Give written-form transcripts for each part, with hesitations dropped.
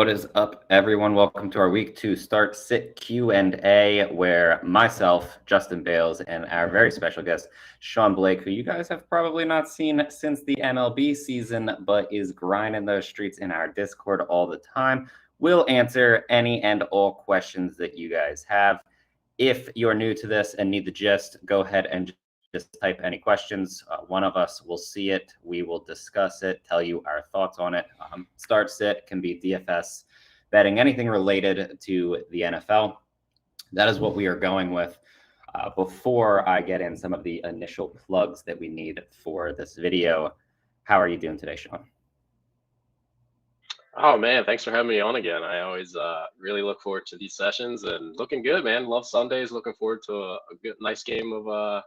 What is up, everyone? Welcome to our week 2 start sit Q&A, where myself, Justin Bales, and our very special guest, Sean Blake, who you guys have probably not seen since the MLB season, but is grinding those streets in our Discord all the time, will answer any and all questions that you guys have. If you're new to this and need the gist, go ahead and just type any questions. One of us will see it. We will discuss it, tell you our thoughts on it. Start sit can be DFS, betting, anything related to the NFL. That is what we are going with. Before I get in some of the initial plugs that we need for this video, how are you doing today, Sean? Oh man, thanks for having me on again. I always really look forward to these sessions and looking good, man. Love Sundays. Looking forward to a good, nice game of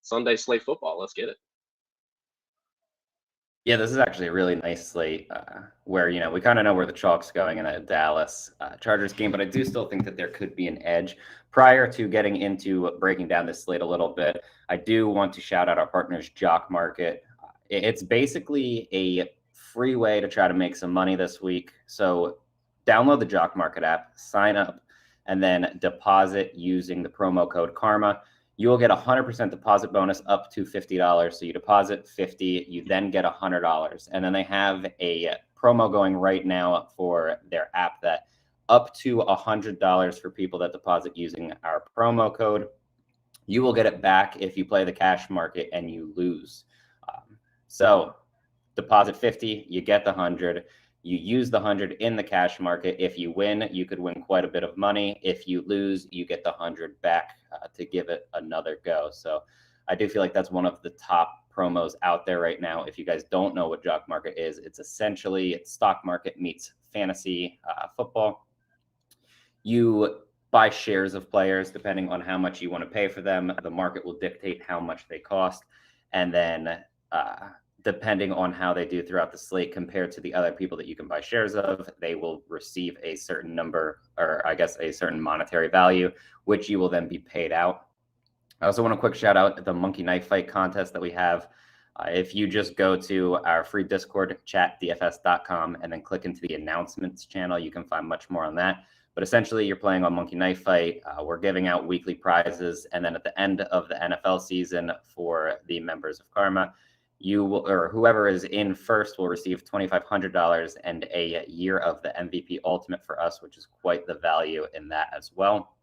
Sunday slate football. Let's get it. Yeah, this is actually a really nice slate where, we kind of know where the chalk's going in a Dallas Chargers game, but I do still think that there could be an edge. Prior to getting into breaking down this slate a little bit, I do want to shout out our partners, Jock Market. It's basically a free way to try to make some money this week. So download the Jock Market app, sign up, and then deposit using the promo code KARMA. You will get a 100% deposit bonus up to $50. So you deposit $50, you then get $100. And then they have a promo going right now for their app that up to $100 for people that deposit using our promo code. You will get it back if you play the cash market and you lose. So deposit 50, you get the 100. You use the 100 in the cash market. If you win, you could win quite a bit of money. If you lose, you get the 100 back to give it another go. So I do feel like that's one of the top promos out there right now. If you guys don't know what Jock Market is, it's essentially stock market meets fantasy football. You buy shares of players depending on how much you want to pay for them. The market will dictate how much they cost. And then depending on how they do throughout the slate compared to the other people that you can buy shares of, they will receive a certain number, or I guess a certain monetary value, which you will then be paid out. I also want to quick shout out the Monkey Knife Fight contest that we have. If you just go to our free Discord, chatdfs.com, and then click into the announcements channel, you can find much more on that. But essentially, you're playing on Monkey Knife Fight. We're giving out weekly prizes. And then at the end of the NFL season for the members of Karma, you will, or whoever is in first will receive $2,500 and a year of the MVP Ultimate for us, which is quite the value in that as well.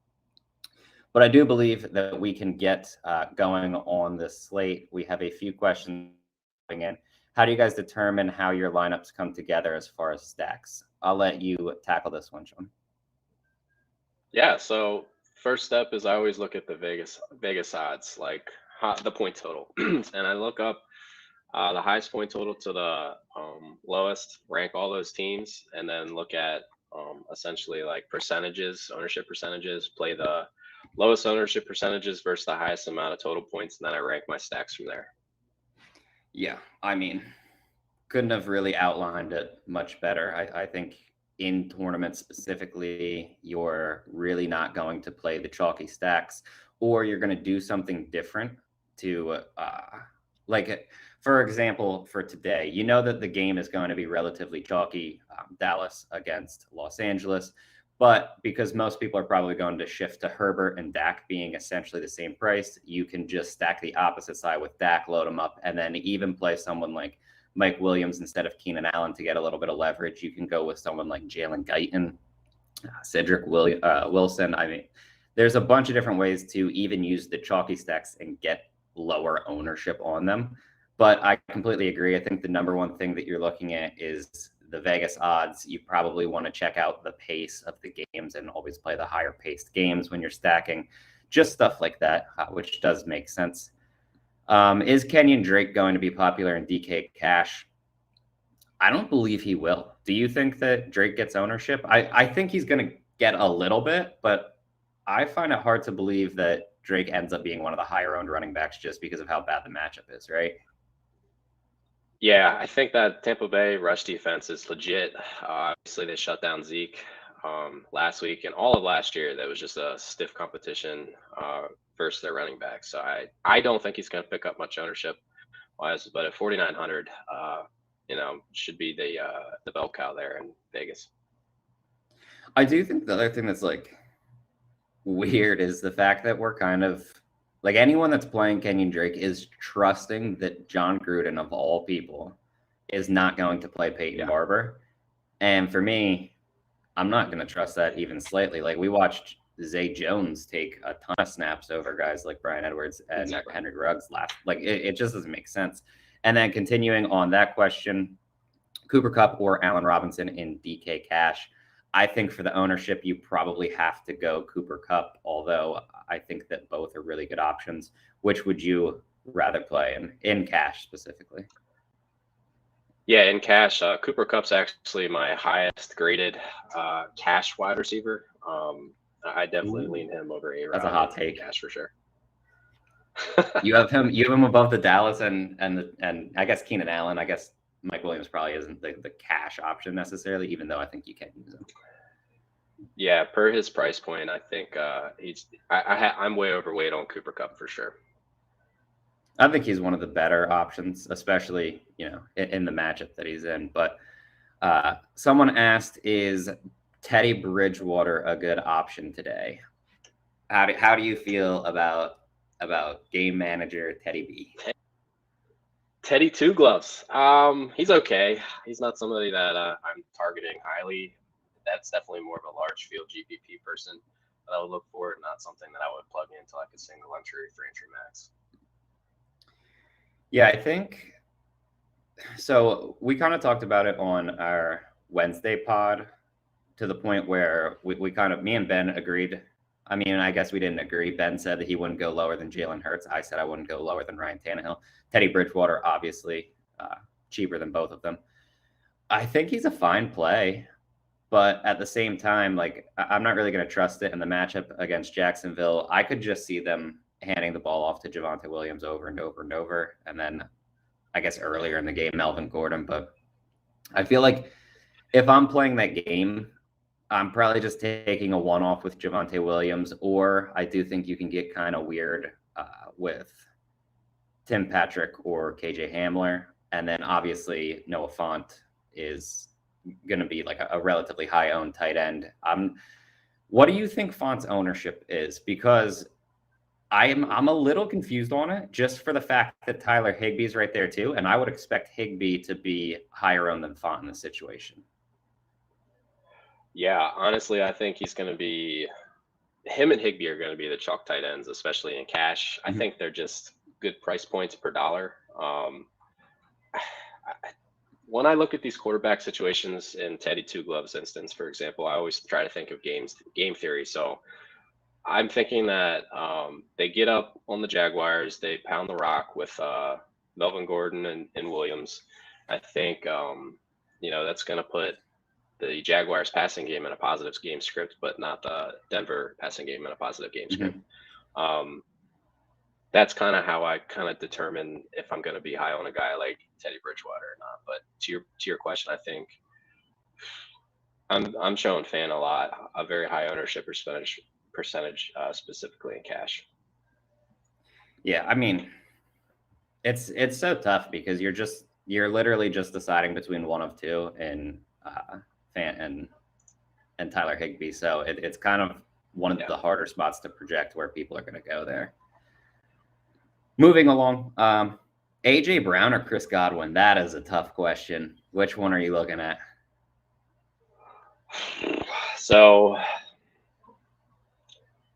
But I do believe that we can get going on this slate. We have a few questions coming in. How do you guys determine how your lineups come together as far as stacks? I'll let you tackle this one, Sean. Yeah. So first step is I always look at the Vegas odds, like the point total, and I look up the highest point total to the lowest, rank all those teams, and then look at essentially like percentages, ownership percentages, play the lowest ownership percentages versus the highest amount of total points, and then I rank my stacks from there. Yeah, I mean, couldn't have really outlined it much better. I think in tournaments specifically, you're really not going to play the chalky stacks, or you're going to do something different to for example, for today, you know that the game is going to be relatively chalky, Dallas against Los Angeles. But because most people are probably going to shift to Herbert and Dak being essentially the same price, you can just stack the opposite side with Dak, load them up, and then even play someone like Mike Williams instead of Keenan Allen to get a little bit of leverage. You can go with someone like Jalen Guyton, Cedric Wilson. I mean, there's a bunch of different ways to even use the chalky stacks and get lower ownership on them. But I completely agree. I think the number one thing that you're looking at is the Vegas odds. You probably want to check out the pace of the games and always play the higher paced games when you're stacking, just stuff like that, which does make sense. Is Kenyon Drake going to be popular in DK Cash? I don't believe he will. Do you think that Drake gets ownership? I think he's going to get a little bit, but I find it hard to believe that Drake ends up being one of the higher owned running backs just because of how bad the matchup is, right? Yeah, I think that Tampa Bay rush defense is legit. Obviously, they shut down Zeke last week, and all of last year, that was just a stiff competition versus their running back. So I don't think he's going to pick up much ownership wise, but at 4,900, should be the bell cow there in Vegas. I do think the other thing that's like weird is the fact that we're kind of like anyone that's playing Kenyon Drake is trusting that John Gruden, of all people, is not going to play Peyton Barber. And for me, I'm not going to trust that even slightly. Like we watched Zay Jones take a ton of snaps over guys like Brian Edwards and Henry Ruggs last. Like it just doesn't make sense. And then continuing on that question, Cooper Kupp or Allen Robinson in DK Cash. I think for the ownership, you probably have to go Cooper Kupp, although I think that both are really good options. Which would you rather play in cash specifically? Yeah, in cash, Cooper Kupp's actually my highest graded cash wide receiver. I definitely lean him over A-Rod. That's a hot take. Cash for sure. You have him above the Dallas and I guess Keenan Allen. I guess Mike Williams probably isn't the cash option necessarily, even though I think you can use him. Yeah, per his price point, I think I'm way overweight on Cooper Kupp for sure. I think he's one of the better options, especially in the matchup that he's in. But someone asked, is Teddy Bridgewater a good option today? How do you feel about game manager Teddy B? Teddy Two Gloves. He's okay. He's not somebody that I'm targeting highly. That's definitely more of a large field GPP person that I would look for, not something that I would plug into like a single entry for entry max. Yeah, I think so. We kind of talked about it on our Wednesday pod to the point where we kind of, me and Ben agreed. I mean, I guess we didn't agree. Ben said that he wouldn't go lower than Jalen Hurts. I said I wouldn't go lower than Ryan Tannehill. Teddy Bridgewater, obviously, cheaper than both of them. I think he's a fine play, but at the same time, like I'm not really going to trust it in the matchup against Jacksonville. I could just see them handing the ball off to Javonte Williams over and over and over. And then I guess earlier in the game, Melvin Gordon. But I feel like if I'm playing that game, I'm probably just taking a one-off with Javonte Williams, or I do think you can get kind of weird with Tim Patrick or KJ Hamler. And then obviously Noah Fant is going to be like a relatively high-owned tight end. What do you think Fant's ownership is? Because I'm a little confused on it, just for the fact that Tyler Higbee's right there too, and I would expect Higbee to be higher owned than Fant in this situation. Yeah, honestly, I think him and Higbee are going to be the chalk tight ends, especially in cash. I think they're just good price points per dollar. When I look at these quarterback situations in Teddy Two Gloves instance, for example, I always try to think of game theory. So I'm thinking that they get up on the Jaguars, they pound the rock with Melvin Gordon and Williams. I think that's going to put the Jaguars passing game in a positive game script, but not the Denver passing game in a positive game script. That's kind of how I kind of determine if I'm going to be high on a guy like Teddy Bridgewater or not. But to your question, I think I'm showing Fan a lot, a very high ownership percentage specifically in cash. Yeah, I mean, it's so tough because you're literally just deciding between one of two and Fan and Tyler Higbee. So it's kind of one of the harder spots to project where people are going to go there. Moving along, AJ Brown or Chris Godwin? That is a tough question. Which one are you looking at? So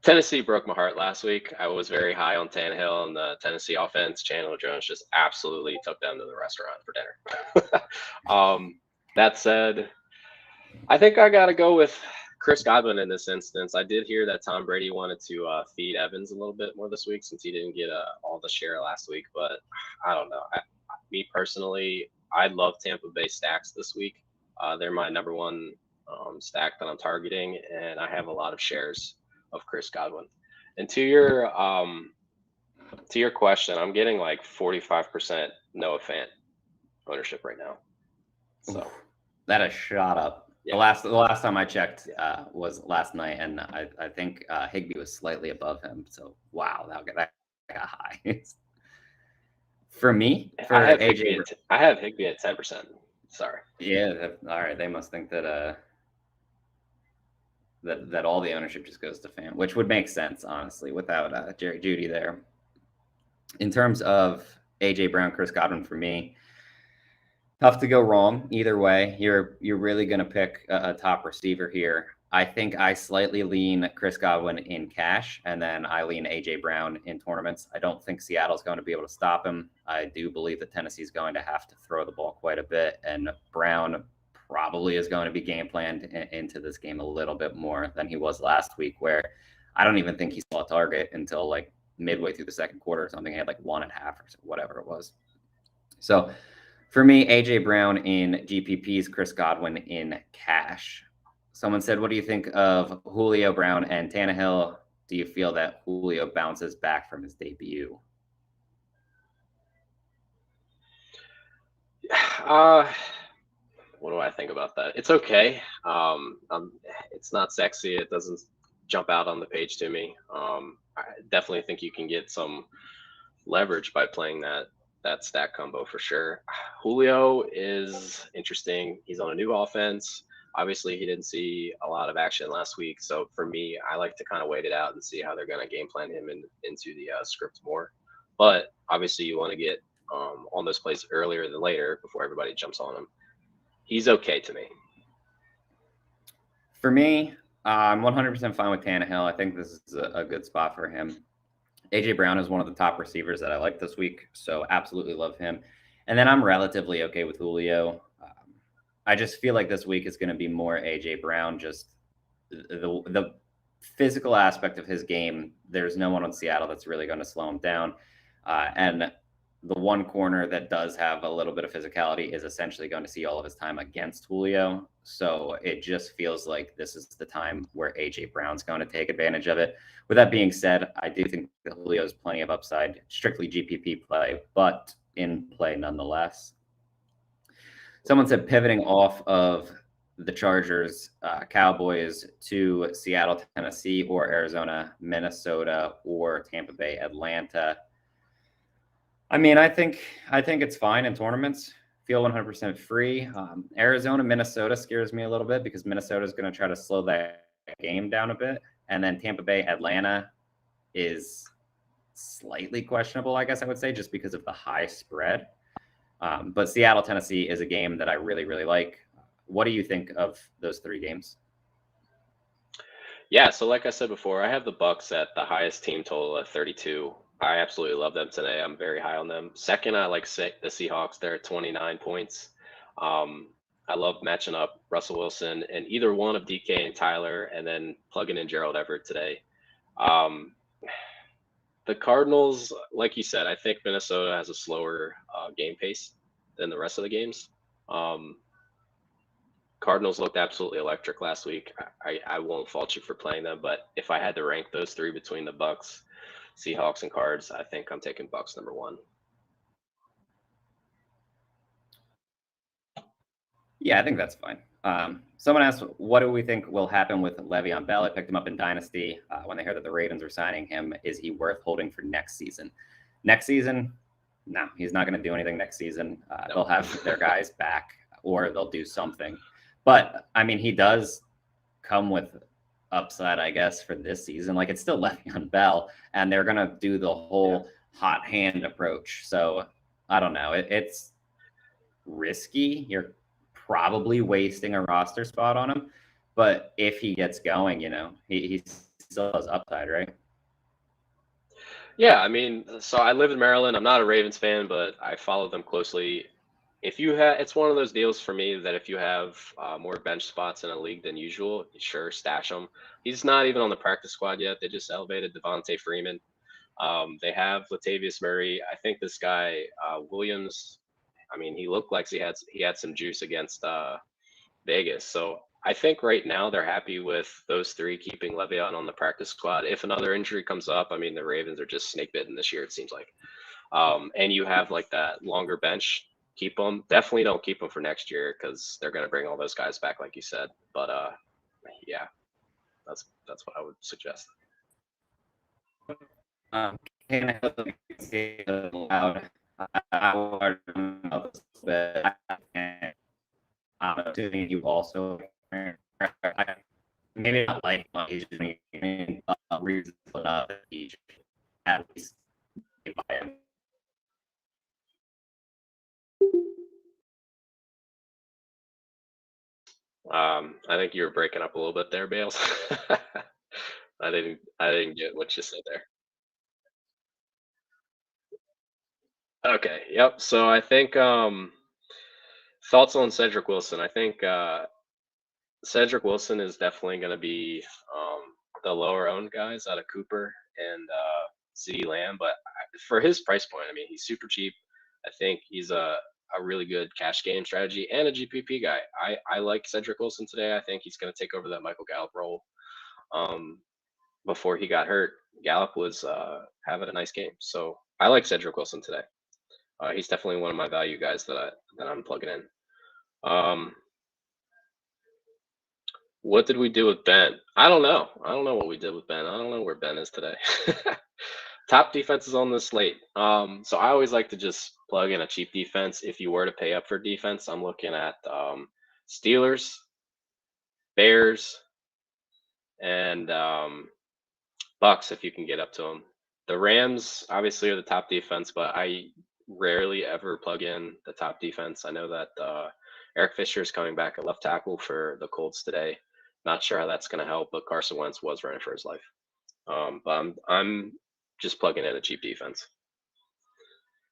Tennessee broke my heart last week. I was very high on Tannehill and the Tennessee offense. Chandler Jones just absolutely took them to the restaurant for dinner. That said, I think I got to go with Chris Godwin in this instance. I did hear that Tom Brady wanted to feed Evans a little bit more this week since he didn't get all the share last week. But I don't know. Me personally, I love Tampa Bay stacks this week. They're my number one stack that I'm targeting, and I have a lot of shares of Chris Godwin. And to your question, I'm getting like 45% Noah Fant ownership right now. So that has shot up. Yeah. The last time I checked was last night, and I think Higbee was slightly above him. So wow, that got high. For me, I have Higbee at 10%. Sorry. Yeah. All right. They must think that that all the ownership just goes to Fant, which would make sense, honestly, without Jerry Jeudy there. In terms of A.J. Brown, Chris Godwin for me, tough to go wrong either way. You're really going to pick a top receiver here. I think I slightly lean Chris Godwin in cash, and then I lean A.J. Brown in tournaments. I don't think Seattle's going to be able to stop him. I do believe that Tennessee's going to have to throw the ball quite a bit, and Brown probably is going to be game planned into this game a little bit more than he was last week, where I don't even think he saw a target until like midway through the second quarter or something. He had like 1.5 or whatever it was. So for me, A.J. Brown in GPPs, Chris Godwin in cash. Someone said, what do you think of Julio, Brown, and Tannehill? Do you feel that Julio bounces back from his debut? What do I think about that? It's okay. It's not sexy. It doesn't jump out on the page to me. I definitely think you can get some leverage by playing that stack combo for sure. Julio is interesting. He's on a new offense. Obviously, he didn't see a lot of action last week. So for me, I like to kind of wait it out and see how they're going to game plan him into the script more. But obviously, you want to get on those plays earlier than later before everybody jumps on him. He's okay to me. For me, I'm 100% fine with Tannehill. I think this is a good spot for him. A.J. Brown is one of the top receivers that I like this week, so absolutely love him. And then I'm relatively okay with Julio. I just feel like this week is going to be more A.J. Brown, just the physical aspect of his game. There's no one on Seattle that's really going to slow him down. And the one corner that does have a little bit of physicality is essentially going to see all of his time against Julio. So it just feels like this is the time where A.J. Brown's going to take advantage of it. With that being said, I do think that Julio has plenty of upside, strictly GPP play, but in play nonetheless. Someone said pivoting off of the Chargers, Cowboys to Seattle, Tennessee, or Arizona, Minnesota, or Tampa Bay, Atlanta. I mean, I think it's fine in tournaments. Feel 100% free. Arizona, Minnesota scares me a little bit because Minnesota is going to try to slow that game down a bit. And then Tampa Bay, Atlanta is slightly questionable, I guess I would say, just because of the high spread. But Seattle, Tennessee is a game that I really, really like. What do you think of those three games? Yeah, so like I said before, I have the Bucks at the highest team total at 32. I absolutely love them today. I'm very high on them. Second, I like the Seahawks. They're at 29 points. I love matching up Russell Wilson and either one of DK and Tyler, and then plugging in Gerald Everett today. The Cardinals, like you said, I think Minnesota has a slower game pace than the rest of the games. Cardinals looked absolutely electric last week. I won't fault you for playing them, but if I had to rank those three between the Bucks, Seahawks, and Cards, I think I'm taking Bucks number one. Yeah, I think that's fine. Someone asked, what do we think will happen with Le'Veon Bell? I picked him up in Dynasty when they heard that the Ravens are signing him. Is he worth holding for next season? Next season, no, he's not going to do anything next season. They'll have their guys back or they'll do something. But, I mean, he does come with upside, I guess, for this season. Like, it's still Le'Veon Bell, and they're going to do the whole hot hand approach. So, I don't know. It's risky. You're probably wasting a roster spot on him. But if he gets going, he still has upside, right? Yeah, I mean, so I live in Maryland. I'm not a Ravens fan, but I follow them closely. If you have, it's one of those deals for me that if you have more bench spots in a league than usual, sure, stash him. He's not even on the practice squad yet. They just elevated Devontae Freeman. They have Latavius Murray. I think this guy Williams. I mean, he looked like he had some juice against Vegas. So I think right now they're happy with those three keeping Le'Veon on the practice squad. If another injury comes up, I mean, the Ravens are just snake bitten this year. It seems like. And you have like that longer bench. Keep them. Definitely don't keep them for next year because they're going to bring all those guys back, like you said. But yeah, that's what I would suggest. Can I say loud? You also maybe not like he's just reasons enough that he should at least be by him. I think you were breaking up a little bit there, Bales. I didn't get what you said there. Okay, yep. So I think thoughts on Cedric Wilson. I think Cedric Wilson is definitely going to be the lower owned guys out of Cooper and CeeDee Lamb, but for his price point, I mean, he's super cheap. I think he's a really good cash game strategy and a GPP guy. I like Cedric Wilson today. I think he's going to take over that Michael Gallup role. Before he got hurt, Gallup was having a nice game, so I like Cedric Wilson today. He's definitely one of my value guys that I'm plugging in. What did we do with Ben? I don't know. I don't know what we did with Ben. I don't know where Ben is today. Top defenses on the slate. So I always like to just plug in a cheap defense. If you were to pay up for defense, I'm looking at Steelers, Bears, and Bucks if you can get up to them. The Rams obviously are the top defense, but I rarely ever plug in the top defense. I know that Eric Fisher is coming back at left tackle for the Colts today. Not sure how that's going to help, but Carson Wentz was running for his life. But I'm just plugging in a cheap defense.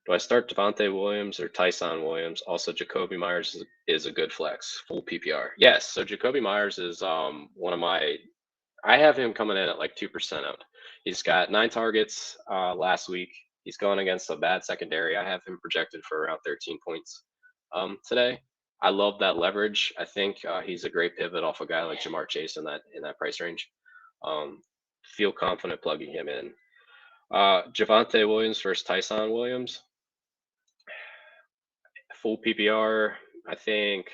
Do I start Devontae Williams or Tyson Williams? Also, Jacoby Myers is a good flex, full PPR. Yes, so Jacoby Myers is one of my. I have him coming in at like 2% owned. He's got 9 targets last week. He's going against a bad secondary. I have him projected for around 13 points today. I love that leverage. I think he's a great pivot off a guy like Jamar Chase in that price range. Feel confident plugging him in. Javonte Williams versus Tyson Williams. Full PPR. I think.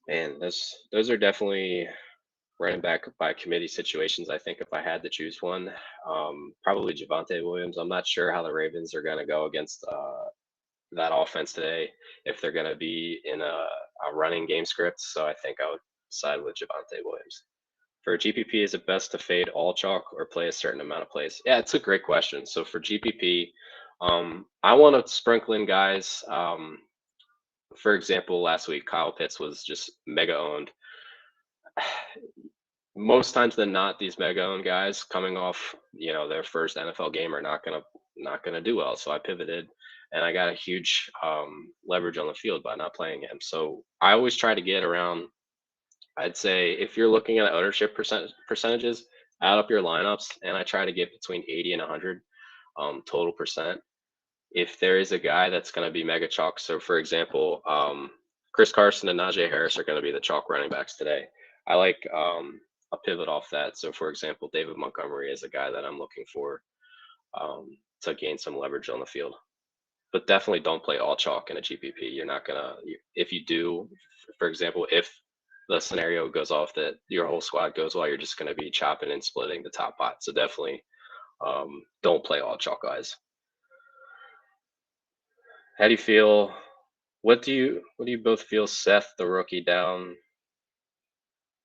Man, those are definitely running back by committee situations. I think if I had to choose one, probably Javonte Williams. I'm not sure how the Ravens are going to go against that offense today, if they're going to be in a running game script. So I think I would side with Javonte Williams. For GPP, is it best to fade all chalk or play a certain amount of plays? Yeah, it's a great question. So for GPP, I want to sprinkle in guys. For example, last week, Kyle Pitts was just mega owned. Most times than not, these mega owned guys coming off, their first NFL game are not gonna do well. So I pivoted, and I got a huge leverage on the field by not playing him. So I always try to get around. I'd say if you're looking at ownership percentages, add up your lineups, and I try to get between 80 and 100 total percent. If there is a guy that's going to be mega chalk, so for example, Chris Carson and Najee Harris are going to be the chalk running backs today. I like a pivot off that. So for example, David Montgomery is a guy that I'm looking for to gain some leverage on the field. But definitely don't play all chalk in a GPP. You're not gonna. If you do, for example, if the scenario goes off that your whole squad goes well, you're just going to be chopping and splitting the top pot. So definitely don't play all chalk guys. How do you feel? What do you both feel? Seth the rookie down.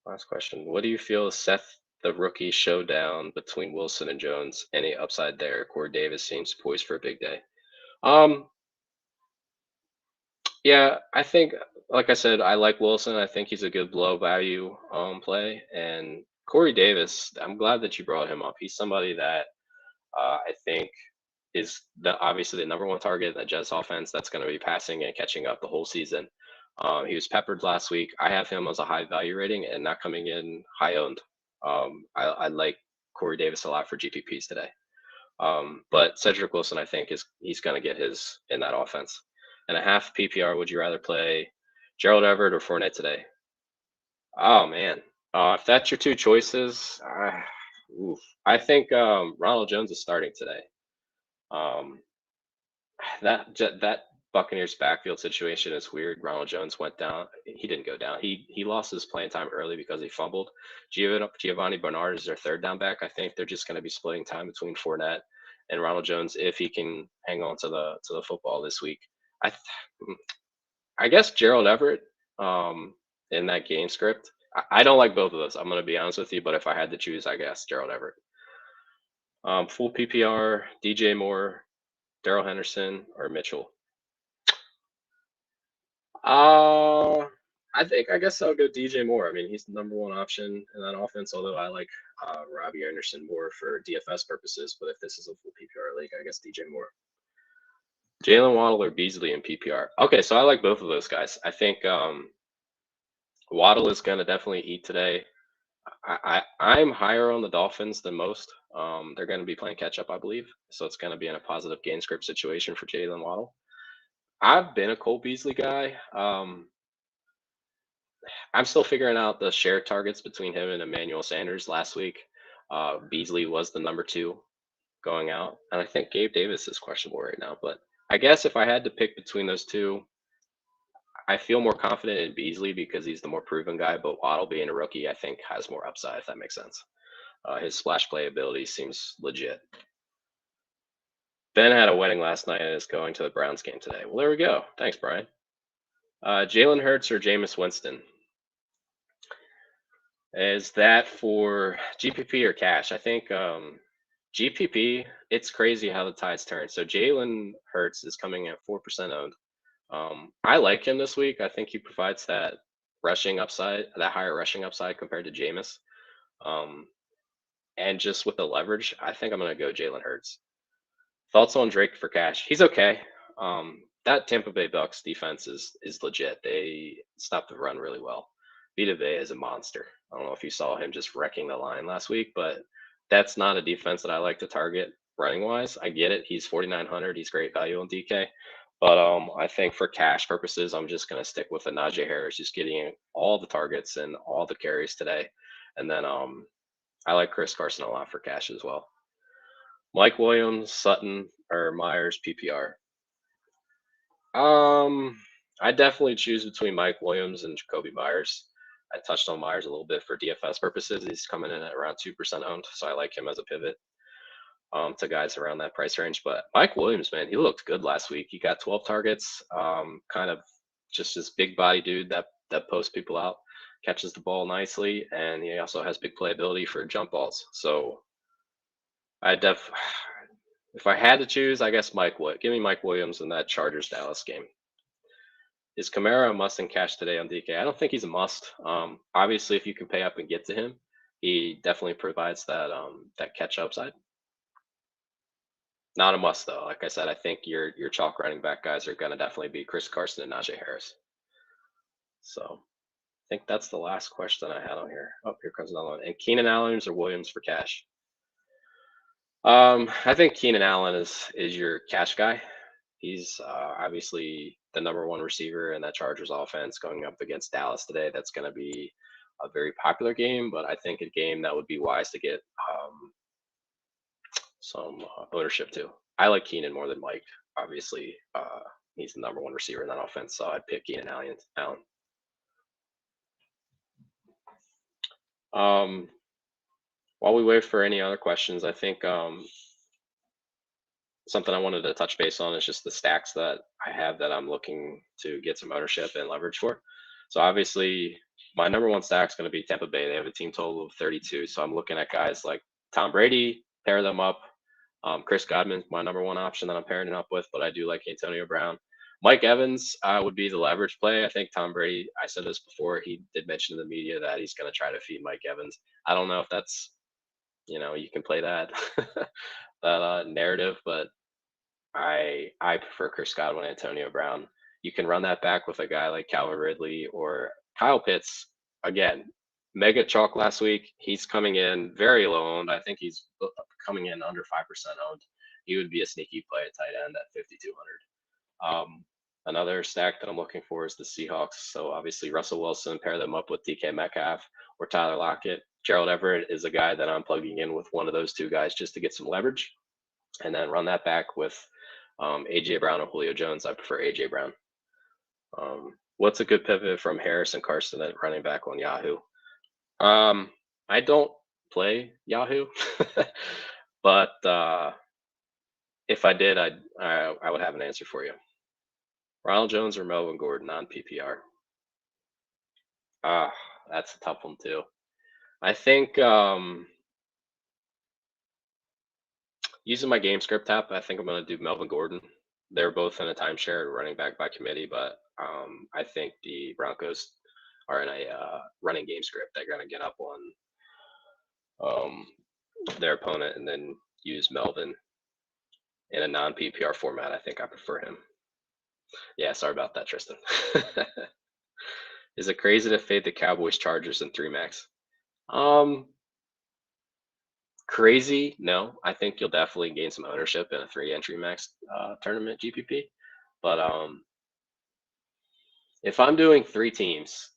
Last question. What do you feel? Seth the rookie showdown between Wilson and Jones. Any upside there? Corey Davis seems poised for a big day. Yeah, I think, like I said, I like Wilson. I think he's a good low value play. And Corey Davis, I'm glad that you brought him up. He's somebody that I think is obviously the number one target in the Jets offense that's going to be passing and catching up the whole season. He was peppered last week. I have him as a high value rating and not coming in high owned. I like Corey Davis a lot for GPPs today. But Cedric Wilson, I think, he's going to get his in that offense. And a half PPR, would you rather play Gerald Everett or Fournette today? Oh, man. If that's your two choices, I think Ronald Jones is starting today. That Buccaneers backfield situation is weird. Ronald Jones went down. He didn't go down. He lost his playing time early because he fumbled. Giovanni Bernard is their third down back. I think they're just going to be splitting time between Fournette and Ronald Jones if he can hang on to the football this week. I guess Gerald Everett in that game script. I don't like both of those. I'm going to be honest with you, but if I had to choose, I guess Gerald Everett. Full PPR, DJ Moore, Daryl Henderson, or Mitchell. I guess I'll go DJ Moore. I mean, he's the number one option in that offense. Although I like Robbie Anderson more for DFS purposes, but if this is a full PPR league, I guess DJ Moore. Jalen Waddle or Beasley in PPR. Okay, so I like both of those guys. I think Waddle is going to definitely eat today. I'm higher on the Dolphins than most. They're going to be playing catch up, I believe. So it's going to be in a positive game script situation for Jalen Waddle. I've been a Cole Beasley guy. I'm still figuring out the share targets between him and Emmanuel Sanders last week. Beasley was the number 2 going out. And I think Gabe Davis is questionable right now. But I guess if I had to pick between those two, I feel more confident in Beasley because he's the more proven guy. But Waddle being a rookie, I think has more upside, if that makes sense. His splash play ability seems legit. Ben had a wedding last night and is going to the Browns game today. Well, there we go. Thanks, Brian. Jalen Hurts or Jameis Winston? Is that for GPP or cash? I think GPP, it's crazy how the tides turn. So Jalen Hurts is coming at 4% owned. I like him this week. I think he provides that rushing upside, that higher rushing upside compared to Jameis. And just with the leverage, I think I'm going to go Jalen Hurts. Thoughts on Drake for cash? He's okay. That Tampa Bay Bucks defense is legit. They stop the run really well. Vita Vea is a monster. I don't know if you saw him just wrecking the line last week, but that's not a defense that I like to target running wise. I get it. He's 4,900. He's great value on DK. But I think for cash purposes, I'm just going to stick with the Najee Harris, just getting all the targets and all the carries today. And then I like Chris Carson a lot for cash as well. Mike Williams, Sutton, or Myers PPR. I definitely choose between Mike Williams and Jacoby Myers. I touched on Myers a little bit for DFS purposes. He's coming in at around 2% owned, so I like him as a pivot to guys around that price range. But Mike Williams, man, he looked good last week. He got 12 targets, kind of just this big body dude that posts people out, catches the ball nicely, and he also has big playability for jump balls. So if I had to choose, I guess give me Mike Williams in that Chargers Dallas game. Is Kamara a must in cash today on DK? I don't think he's a must. Obviously, if you can pay up and get to him, he definitely provides that catch upside. Not a must though. Like I said, I think your chalk running back guys are going to definitely be Chris Carson and Najee Harris. So I think that's the last question I had on here. Oh, here comes another one. And Keenan Allen or Williams for cash? I think Keenan Allen is your cash guy. He's obviously the number 1 receiver in that Chargers offense going up against Dallas today. That's going to be a very popular game, but I think a game that would be wise to get some ownership to. I like Keenan more than Mike. Obviously, he's the number 1 receiver in that offense, so I'd pick Keenan Allen. While we wait for any other questions, I think something I wanted to touch base on is just the stacks that I have that I'm looking to get some ownership and leverage for. So obviously, my number 1 stack is going to be Tampa Bay. They have a team total of 32. So I'm looking at guys like Tom Brady, pair them up. Chris Godwin's my number 1 option that I'm pairing it up with, but I do like Antonio Brown. Mike Evans would be the leverage play. I think Tom Brady, I said this before, he did mention in the media that he's going to try to feed Mike Evans. I don't know if that's, you can play that that narrative, but I prefer Chris Godwin and Antonio Brown. You can run that back with a guy like Calvin Ridley or Kyle Pitts. Again, mega chalk last week. He's coming in very low owned. I think he's coming in under 5% owned. He would be a sneaky play at tight end at 5,200. Another stack that I'm looking for is the Seahawks. So obviously Russell Wilson, pair them up with DK Metcalf or Tyler Lockett. Gerald Everett is a guy that I'm plugging in with one of those 2 guys just to get some leverage, and then run that back with AJ Brown or Julio Jones. I prefer AJ Brown. What's a good pivot from Harris and Carson at running back on Yahoo? I don't play Yahoo, but if I did, I would have an answer for you. Ronald Jones or Melvin Gordon on PPR? that's a tough one too. I think using my game script app, I think I'm going to do Melvin Gordon. They're both in a timeshare running back by committee, but I think the Broncos are in a running game script. They're going to get up on their opponent and then use Melvin in a non PPR format. I think I prefer him. Yeah, sorry about that, Tristan. Is it crazy to fade the Cowboys, Chargers, and 3-max? Crazy? No, I think you'll definitely gain some ownership in a 3-entry max tournament GPP. But if I'm doing 3 teams,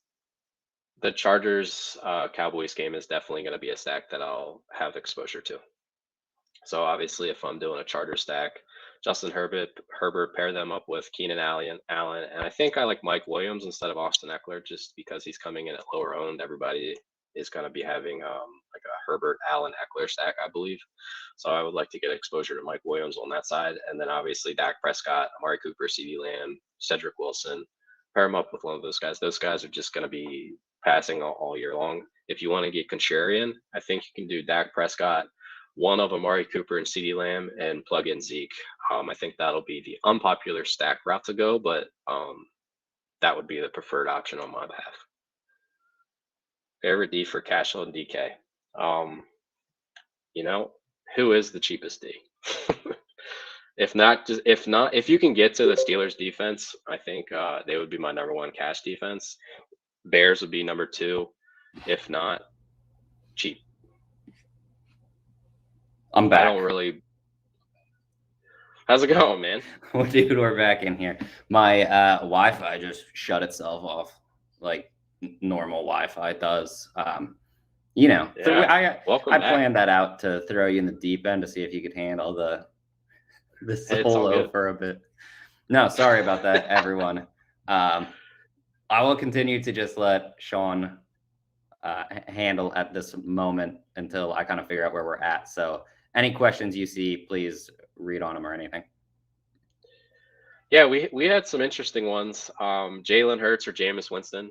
the Chargers Cowboys game is definitely going to be a stack that I'll have exposure to. So obviously, if I'm doing a Charger stack, Justin Herbert, pair them up with Keenan Allen, and I think I like Mike Williams instead of Austin Eckler just because he's coming in at lower owned. Everybody is going to be having like a Herbert, Allen, Eckler stack, I believe. So I would like to get exposure to Mike Williams on that side, and then obviously Dak Prescott, Amari Cooper, CeeDee Lamb, Cedric Wilson. Pair them up with one of those guys. Those guys are just going to be passing all year long. If you want to get contrarian, I think you can do Dak Prescott, one of Amari Cooper and CeeDee Lamb, and plug in Zeke. I think that'll be the unpopular stack route to go, but that would be the preferred option on my behalf. Favorite D for Cashel and DK. Who is the cheapest D? If you can get to the Steelers defense, I think they would be my number 1 cash defense. Bears would be number 2. If not, cheap. I'm back. I don't really. How's it going, man? Well, dude, we're back in here. My Wi-Fi just shut itself off, like normal Wi-Fi does. Yeah. So I Welcome back. planned that out to throw you in the deep end to see if you could handle the Hey, it's all solo good. for a bit. No, sorry about that, everyone. I will continue to just let Sean handle at this moment until I kind of figure out where we're at. So any questions you see, please read on them or anything. Yeah, we had some interesting ones. Jalen Hurts or Jameis Winston.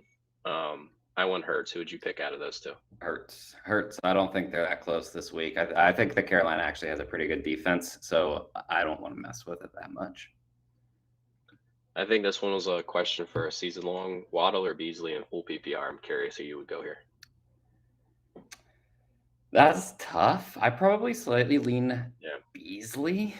I won Hurts. Who would you pick out of those two? Hurts. I don't think they're that close this week. I think the Carolina actually has a pretty good defense, so I don't want to mess with it that much. I think this one was a question for a season long. Waddle or Beasley in full PPR. I'm curious who you would go here. That's tough. I probably slightly lean Beasley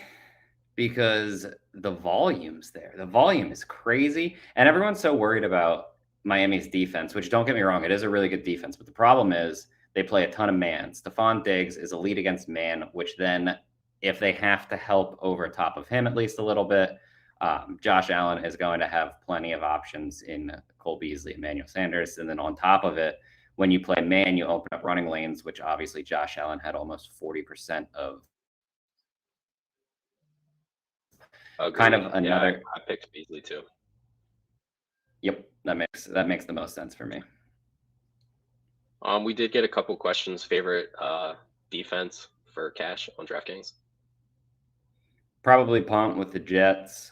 because the volume's there. The volume is crazy, and everyone's so worried about Miami's defense, which don't get me wrong, it is a really good defense, but the problem is they play a ton of man. Stephon Diggs is elite against man, which then if they have to help over top of him at least a little bit, Josh Allen is going to have plenty of options in Cole Beasley, Emmanuel Sanders, and then on top of it, when you play man, you open up running lanes, which obviously Josh Allen had almost 40% of. Agreed. Kind of another. Yeah, I picked Beasley too. Yep, that makes the most sense for me. We did get a couple questions. Favorite defense for cash on DraftKings? Probably punt with the Jets.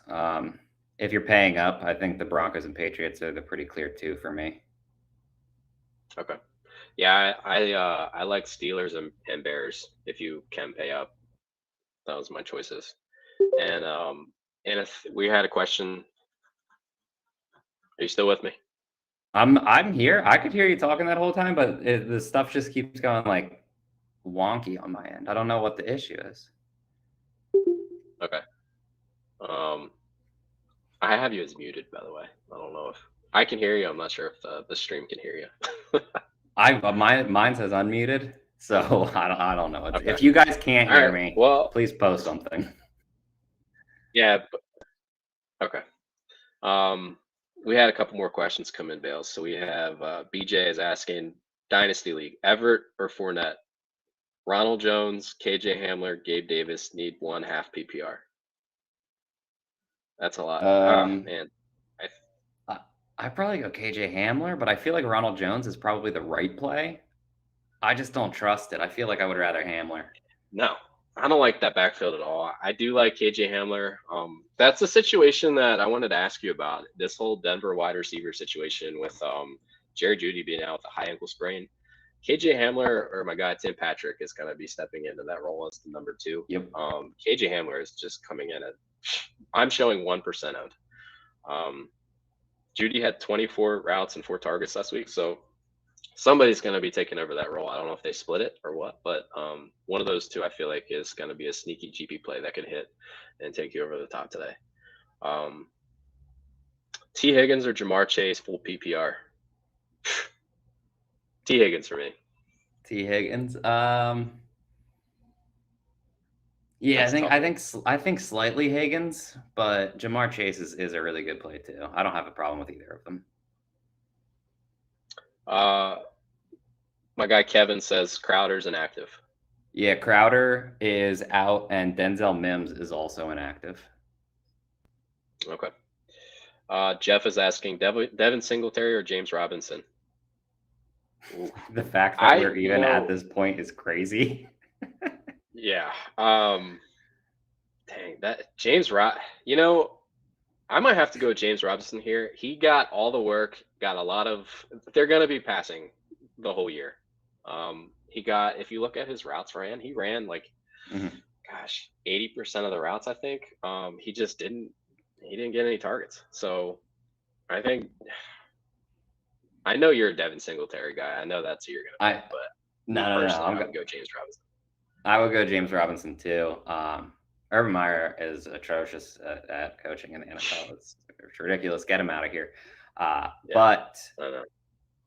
If you're paying up, I think the Broncos and Patriots are the pretty clear 2 for me. Okay. Yeah, I like Steelers and Bears if you can pay up. That was my choices. And if we had a question. Are you still with me? I'm here. I could hear you talking that whole time, but the stuff just keeps going like wonky on my end. I don't know what the issue is. Okay. I have you as muted, by the way. I don't know if I can hear you. I'm not sure if the stream can hear you. Mine says unmuted, so I don't know. Okay. If you guys can't hear me, well, please post something. Yeah. Okay. We had a couple more questions come in, Bales. So we have BJ is asking Dynasty League, Everett or Fournette? Ronald Jones, KJ Hamler, Gabe Davis need 1/2 PPR. That's a lot. Man. I probably go KJ Hamler, but I feel like Ronald Jones is probably the right play. I just don't trust it. I feel like I would rather Hamler. No, I don't like that backfield at all. I do like KJ Hamler. That's a situation that I wanted to ask you about. This whole Denver wide receiver situation with Jerry Jeudy being out with a high ankle sprain. KJ Hamler or my guy Tim Patrick is going to be stepping into that role as the number 2. Yep. KJ Hamler is just coming in at, I'm showing 1% owned. Jeudy had 24 routes and 4 targets last week, so somebody's going to be taking over that role. I don't know if they split it or what, but one of those two I feel like is going to be a sneaky GP play that could hit and take you over the top today. T. Higgins or Jamar Chase full PPR? T. Higgins for me. T. Higgins. Yeah, That's I think slightly Higgins, but Jamar Chase is a really good play too. I don't have a problem with either of them. My guy Kevin says Crowder's inactive. Yeah, Crowder is out, and Denzel Mims is also inactive. Okay. Jeff is asking Devin Singletary or James Robinson. Ooh, the fact that we're even at this point is crazy. Yeah. Dang, that James I might have to go with James Robinson here. He got all the work, they're going to be passing the whole year. If you look at his routes he ran like, 80% of the routes, I think. He didn't get any targets. So I know you're a Devin Singletary guy. I know that's who you're going to pick, but no. I would go James Robinson. I would go James Robinson too. Urban Meyer is atrocious at coaching in the NFL. It's ridiculous. Get him out of here. But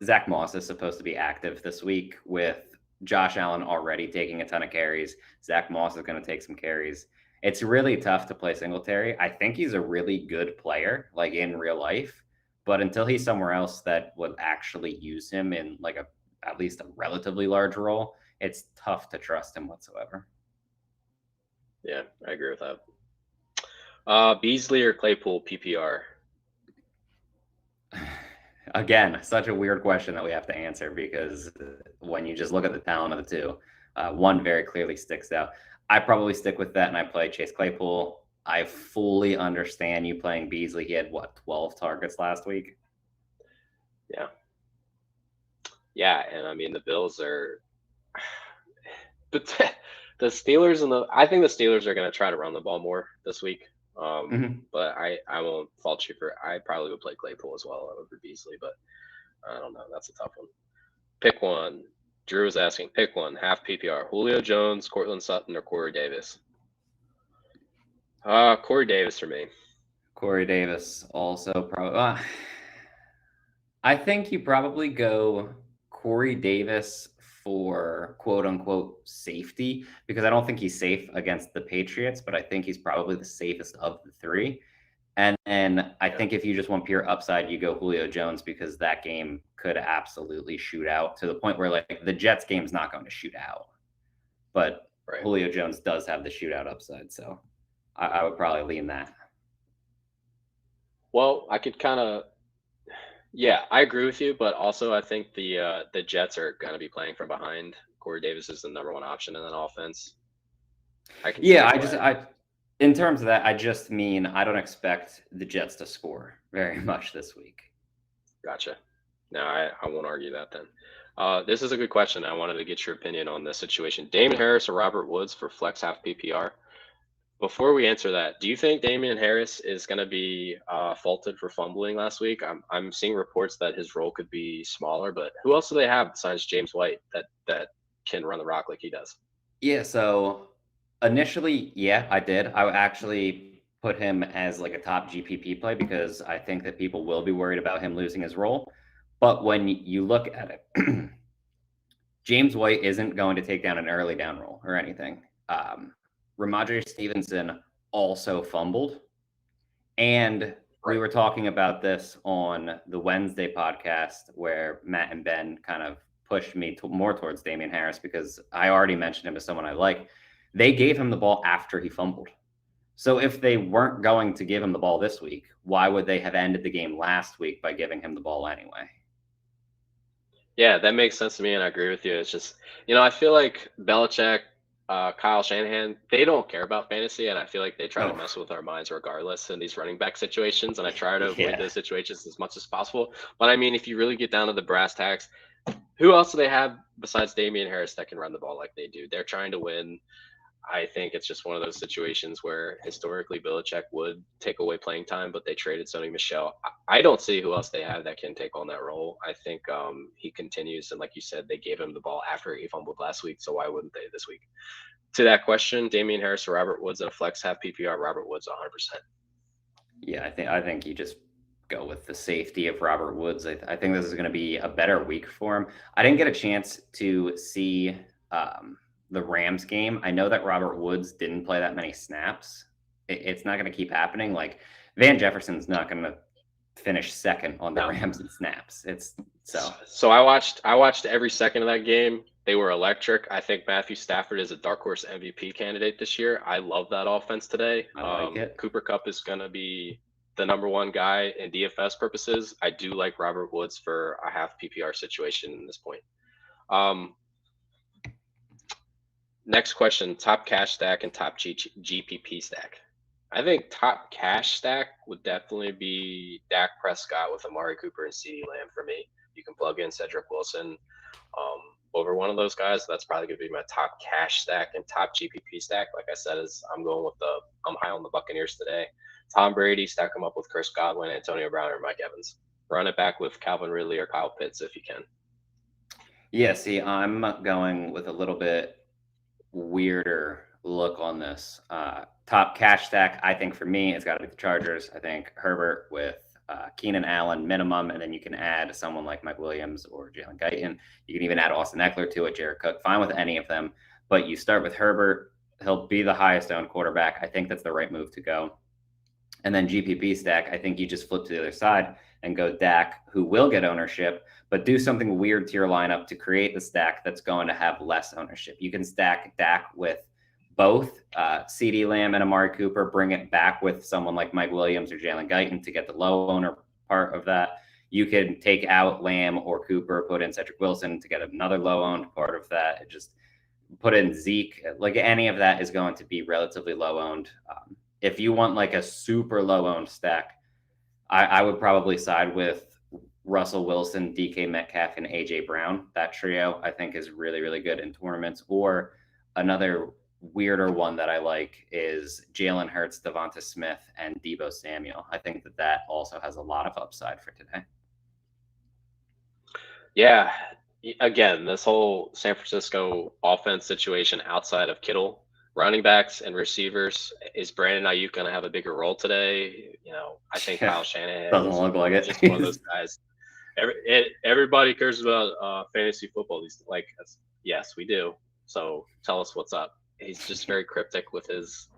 Zach Moss is supposed to be active this week with Josh Allen already taking a ton of carries. Zach Moss is going to take some carries. It's really tough to play Singletary. I think he's a really good player, like in real life, but until he's somewhere else that would actually use him in like at least a relatively large role, it's tough to trust him whatsoever. Yeah, I agree with that. Beasley or Claypool PPR? Again, such a weird question that we have to answer because when you just look at the talent of the two, one very clearly sticks out. I probably stick with that and I play Chase Claypool. I fully understand you playing Beasley. He had 12 targets last week? Yeah. Yeah, and I mean the Bills are but the Steelers I think the Steelers are going to try to run the ball more this week. But I won't fault you I probably would play Claypool as well over Beasley, but I don't know. That's a tough one. Pick one. Drew is asking, pick one, half PPR. Julio Jones, Cortland Sutton, or Corey Davis? Corey Davis for me. Corey Davis also probably. I think you probably go Corey Davis for quote unquote safety because I don't think he's safe against the Patriots, but I think he's probably the safest of the three. And then I think if you just want pure upside, you go Julio Jones because that game could absolutely shoot out to the point where like the Jets game's not going to shoot out, but Julio Jones does have the shootout upside. So I would probably lean that. Well, I could I agree with you, but also I think the Jets are going to be playing from behind. Corey Davis is the number one option in that offense. In terms of that, I just mean I don't expect the Jets to score very much this week. Gotcha. No, I won't argue that then. This is a good question. I wanted to get your opinion on this situation. Damon Harris or Robert Woods for flex half PPR? Before we answer that, do you think Damian Harris is going to be faulted for fumbling last week? I'm seeing reports that his role could be smaller, but who else do they have besides James White that can run the rock like he does? Yeah, so initially, I did. I would actually put him as like a top GPP play because I think that people will be worried about him losing his role. But when you look at it, James White isn't going to take down an early down role or anything. Ramondre Stevenson also fumbled. And we were talking about this on the Wednesday podcast where Matt and Ben kind of pushed me more towards Damian Harris because I already mentioned him as someone I like. They gave him the ball after he fumbled. So if they weren't going to give him the ball this week, why would they have ended the game last week by giving him the ball anyway? Yeah, that makes sense to me, and I agree with you. It's just, I feel like Belichick, Kyle Shanahan, they don't care about fantasy, and I feel like they try to Oh, mess with our minds regardless in these running back situations, and I try to avoid yeah. those situations as much as possible. But I mean, if you really get down to the brass tacks, who else do they have besides Damian Harris that can run the ball like they do? They're trying to win. I think it's just one of those situations where historically Belichick would take away playing time, but they traded Sony Michelle. I don't see who else they have that can take on that role. I think he continues, and like you said, they gave him the ball after he fumbled last week, so why wouldn't they this week? To that question, Damian Harris or Robert Woods in a flex half PPR, Robert Woods 100%. Yeah, I think you just go with the safety of Robert Woods. I think this is going to be a better week for him. I didn't get a chance to see the Rams game. I know that Robert Woods didn't play that many snaps. It's not going to keep happening. Like Van Jefferson's not going to finish second on the No. Rams in snaps. It's so. So I watched every second of that game. They were electric. I think Matthew Stafford is a dark horse MVP candidate this year. I love that offense today. I like it. Cooper Kupp is going to be the number one guy in DFS purposes. I do like Robert Woods for a half PPR situation in this point. Next question, top cash stack and top GPP stack. I think top cash stack would definitely be Dak Prescott with Amari Cooper and CeeDee Lamb for me. You can plug in Cedric Wilson over one of those guys. That's probably going to be my top cash stack and top GPP stack. Like I said, I'm high on the Buccaneers today. Tom Brady, stack him up with Chris Godwin, Antonio Brown, or Mike Evans. Run it back with Calvin Ridley or Kyle Pitts if you can. Yeah, see, I'm going with a little bit weirder look on this. Top cash stack, I think for me, it's got to be the Chargers. I think Herbert with Keenan Allen minimum, and then you can add someone like Mike Williams or Jalen Guyton. You can even add Austin Eckler to it, Jared Cook. Fine with any of them, but you start with Herbert. He'll be the highest owned quarterback. I think that's the right move to go. And then GPP stack, I think you just flip to the other side and go Dak, who will get ownership, but do something weird to your lineup to create the stack that's going to have less ownership. You can stack Dak with both CeeDee Lamb and Amari Cooper, bring it back with someone like Mike Williams or Jalen Guyton to get the low owner part of that. You can take out Lamb or Cooper, put in Cedric Wilson to get another low owned part of that. Just put in Zeke. Like any of that is going to be relatively low owned. If you want like a super low owned stack, I would probably side with Russell Wilson, DK Metcalf, and AJ Brown. That trio I think is really, really good in tournaments. Or another weirder one that I like is Jalen Hurts, Devonta Smith, and Deebo Samuel. I think that also has a lot of upside for today. Yeah. Again, this whole San Francisco offense situation outside of Kittle, running backs and receivers, is Brandon Ayuk going to have a bigger role today? I think Kyle Shanahan doesn't look like it. Just one of those guys. Everybody cares about fantasy football. Yes, we do. So tell us what's up. He's just very cryptic with his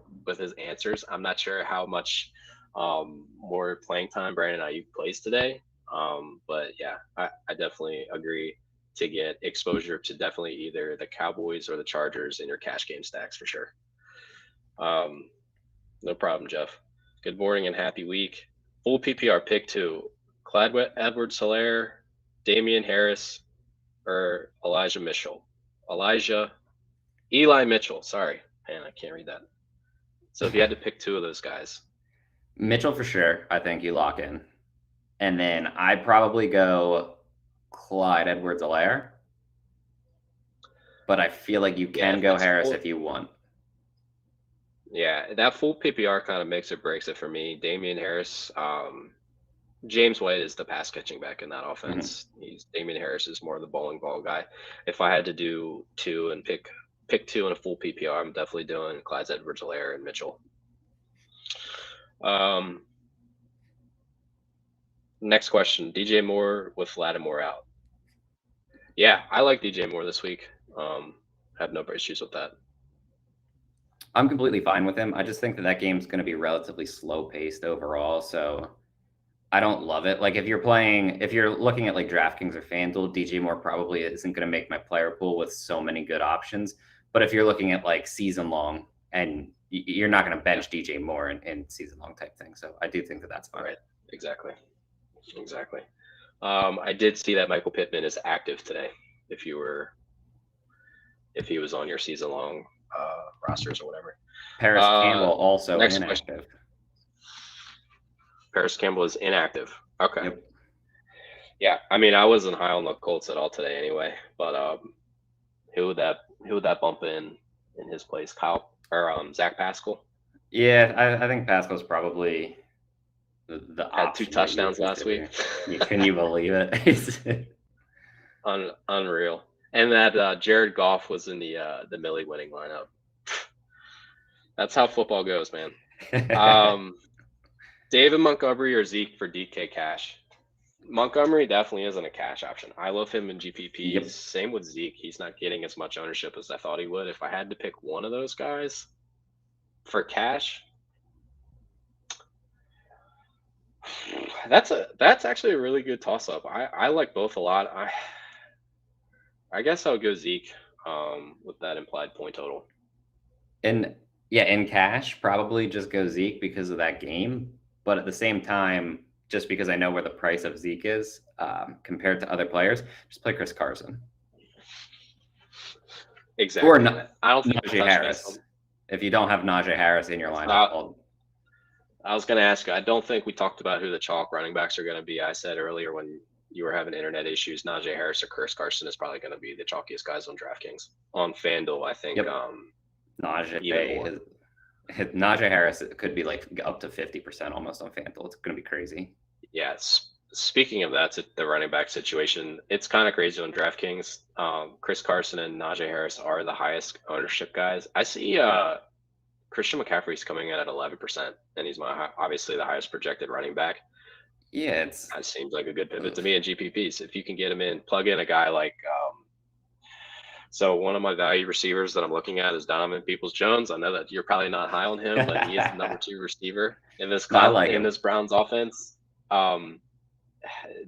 answers. I'm not sure how much more playing time Brandon Ayuk plays today. But yeah, I definitely agree to get exposure to definitely either the Cowboys or the Chargers in your cash game stacks for sure. No problem, Jeff. Good morning and happy week. Full PPR pick 2. Clyde Edwards-Helaire, Damian Harris, or Eli Mitchell. Sorry, man, I can't read that. So if you had to pick 2 of those guys. Mitchell for sure, I think you lock in. And then I'd probably go Clyde Edwards-Helaire. But I feel like you can go Harris if you want. Yeah, that full PPR kind of makes or breaks it for me. Damian Harris, James White is the pass catching back in that offense. Damian Harris is more of the bowling ball guy. If I had to do 2 and pick 2 in a full PPR, I'm definitely doing Clyde Edwards-Helaire and Mitchell. Next question, DJ Moore with Lattimore out. Yeah, I like DJ Moore this week. Have no issues with that. I'm completely fine with him. I just think that game's going to be relatively slow paced overall. So I don't love it. Like if you're looking at like DraftKings or FanDuel, DJ Moore probably isn't going to make my player pool with so many good options. But if you're looking at like season long, and you're not going to bench DJ Moore in season long type thing. So I do think that that's fine. Right. Exactly. I did see that Michael Pittman is active today. If he was on your season long rosters or whatever. Paris Campbell also next inactive. Paris Campbell is inactive. Okay. Yep. Yeah, I mean, I wasn't high on the Colts at all today anyway, but who would that bump in his place? Kyle or Zach Pascal? Yeah, I think Pascal's probably the Had 2 option touchdowns last week. Can you believe it? Unreal. And that Jared Goff was in the Millie winning lineup. That's how football goes, man. David Montgomery or Zeke for DK cash? Montgomery definitely isn't a cash option. I love him in GPP. Yep. Same with Zeke. He's not getting as much ownership as I thought he would. If I had to pick one of those guys for cash, that's actually a really good toss up. I like both a lot. I guess I'll go Zeke with that implied point total. And yeah, in cash, probably just go Zeke because of that game. But at the same time, just because I know where the price of Zeke is compared to other players, just play Chris Carson. Exactly. Or I don't think Najee Harris. If you don't have Najee Harris in your lineup. I was going to ask you, I don't think we talked about who the chalk running backs are going to be. I said earlier when you were having internet issues, Najee Harris or Chris Carson is probably going to be the chalkiest guys on DraftKings. On FanDuel, I think. Yep. Najee Harris could be like up to 50% almost on FanDuel. It's going to be crazy. Yeah. Speaking of that, the running back situation, it's kind of crazy on DraftKings. Chris Carson and Najee Harris are the highest ownership guys. I see Christian McCaffrey's coming in at 11%, and he's obviously the highest projected running back. Yeah, that seems like a good pivot to me in GPPs. If you can get him in, plug in a guy like so one of my value receivers that I'm looking at is Donovan Peoples-Jones. I know that you're probably not high on him, but he is the number 2 receiver in this this Browns offense.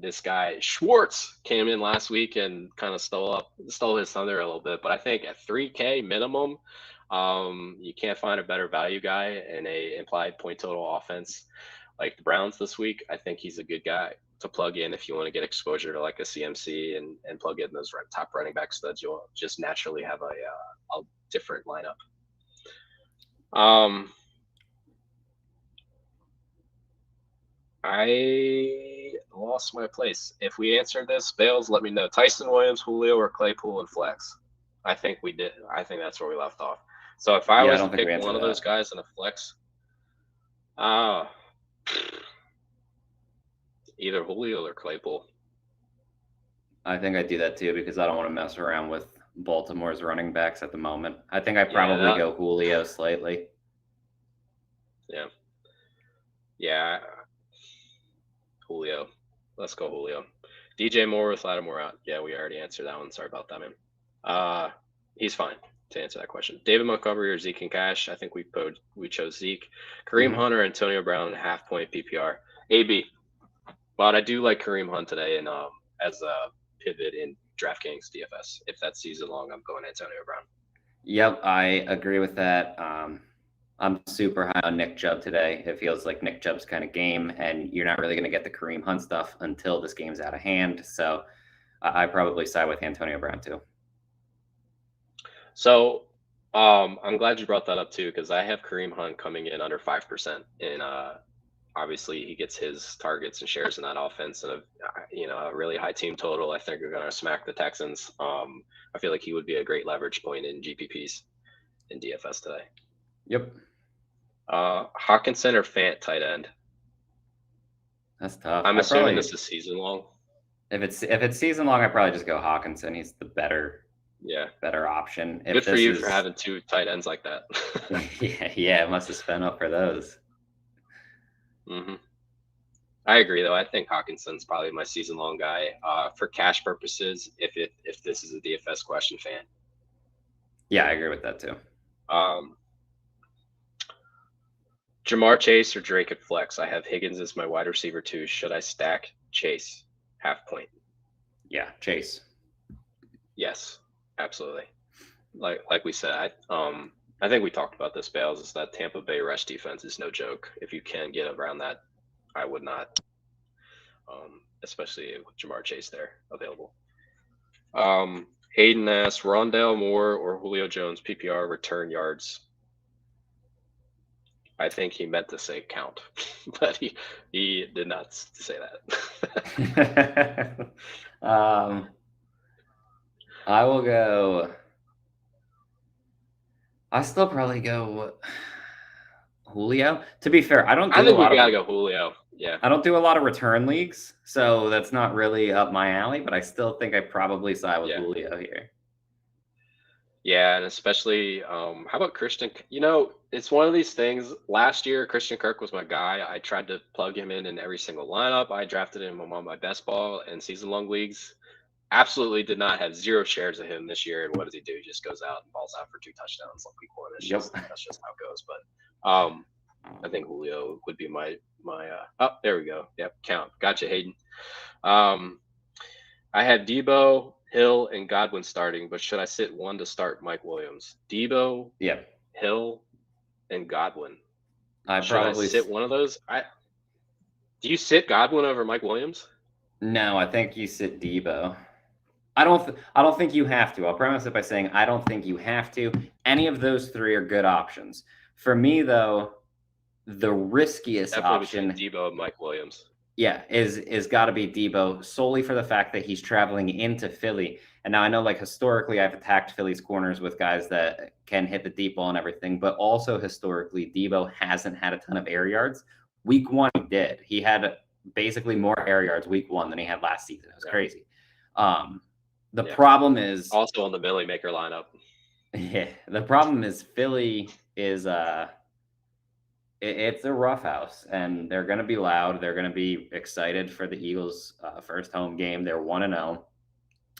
This guy Schwartz came in last week and kind of stole his thunder a little bit, but I think at 3K minimum, you can't find a better value guy in a implied point total offense like the Browns this week. I think he's a good guy to plug in if you want to get exposure to like a CMC and plug in those top running backs so that you'll just naturally have a different lineup. I lost my place. If we answered this, Bales, let me know. Tyson Williams, Julio, or Claypool and flex. I think we did. I think that's where we left off. So if I was to pick one of those guys in a flex, either Julio or Claypool. I think I do that too because I don't want to mess around with Baltimore's running backs at the moment. I think I probably go Julio slightly. Yeah. Yeah. Julio. Let's go Julio. DJ Moore with Lattimore out. Yeah, we already answered that one. Sorry about that, man. He's fine to answer that question. David Montgomery or Zeke in cash? I think we chose Zeke. Kareem Hunt or Antonio Brown, half-point PPR. AB. But I do like Kareem Hunt today and as a pivot in DraftKings DFS. If that's season long, I'm going Antonio Brown. Yep, I agree with that. I'm super high on Nick Chubb today. It feels like Nick Chubb's kind of game, and you're not really going to get the Kareem Hunt stuff until this game's out of hand. So I probably side with Antonio Brown too. So I'm glad you brought that up too, because I have Kareem Hunt coming in under 5%. And obviously he gets his targets and shares in that offense, and a really high team total. I think we're going to smack the Texans. I feel like he would be a great leverage point in GPPs in DFS today. Yep. Hawkinson or Fant tight end? That's tough. I'm assuming this is season long. If it's season long, I probably just go Hawkinson. He's the better option. Good for you for having 2 tight ends like that. yeah, must have spent up for those. Mm-hmm. I agree, though. I think Hawkinson's probably my season long guy for cash purposes. If this is a DFS question, Fant. Yeah, I agree with that too. Jamar Chase or Drake at flex? I have Higgins as my wide receiver 2. Should I stack Chase half point? Yeah, Chase. Yes, absolutely. Like we said, I think we talked about this, Bales, is that Tampa Bay rush defense is no joke. If you can get around that, I would not, especially with Jamar Chase there available. Hayden asks, Rondale Moore or Julio Jones PPR return yards. I think he meant to say count, but he did not say that. I will go. I still probably go Julio. To be fair, I think we gotta go Julio. Yeah. I don't do a lot of return leagues, so that's not really up my alley, but I still think I probably side with Julio here. Yeah, and especially, how about Christian? It's one of these things. Last year, Christian Kirk was my guy. I tried to plug him in every single lineup. I drafted him on my best ball and season-long leagues. Absolutely did not have 0 shares of him this year. And what does he do? He just goes out and balls out for 2 touchdowns like week 1. That's just how it goes. But I think Julio would be my. Oh, there we go. Yep, count. Gotcha, Hayden. I have Debo, Hill, and Godwin starting, but should I sit one to start Mike Williams? Debo, Hill, and Godwin. Should I sit one of those? Do you sit Godwin over Mike Williams? No, I think you sit Debo. I don't think you have to. I'll premise it by saying I don't think you have to. Any of those 3 are good options. For me, though, the riskiest option, Debo and Mike Williams. Yeah, is got to be Debo solely for the fact that he's traveling into Philly. And now I know, like, historically, I've attacked Philly's corners with guys that can hit the deep ball and everything, but also historically, Debo hasn't had a ton of air yards. Week 1, he did. He had basically more air yards week 1 than he had last season. It was crazy. The problem is also on the Billy Maker lineup. Yeah, the problem is Philly is it's a rough house, and they're going to be loud. They're going to be excited for the Eagles' first home game. They're 1-0.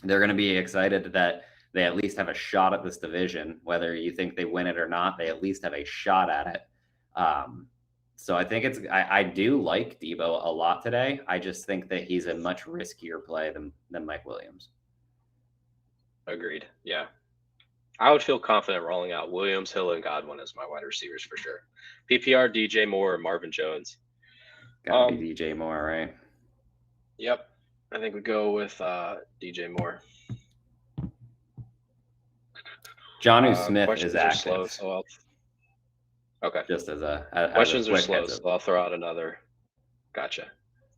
They're going to be excited that they at least have a shot at this division. Whether you think they win it or not, they at least have a shot at it. So I think I do like Debo a lot today. I just think that he's a much riskier play than Mike Williams. Agreed. Yeah. I would feel confident rolling out Williams, Hill, and Godwin as my wide receivers for sure. PPR, DJ Moore, or Marvin Jones. Gotta be DJ Moore, right? Yep. I think we go with DJ Moore. Jonnu Smith is active. Slow, so okay. Just as questions are slow, so I'll throw out another. Gotcha.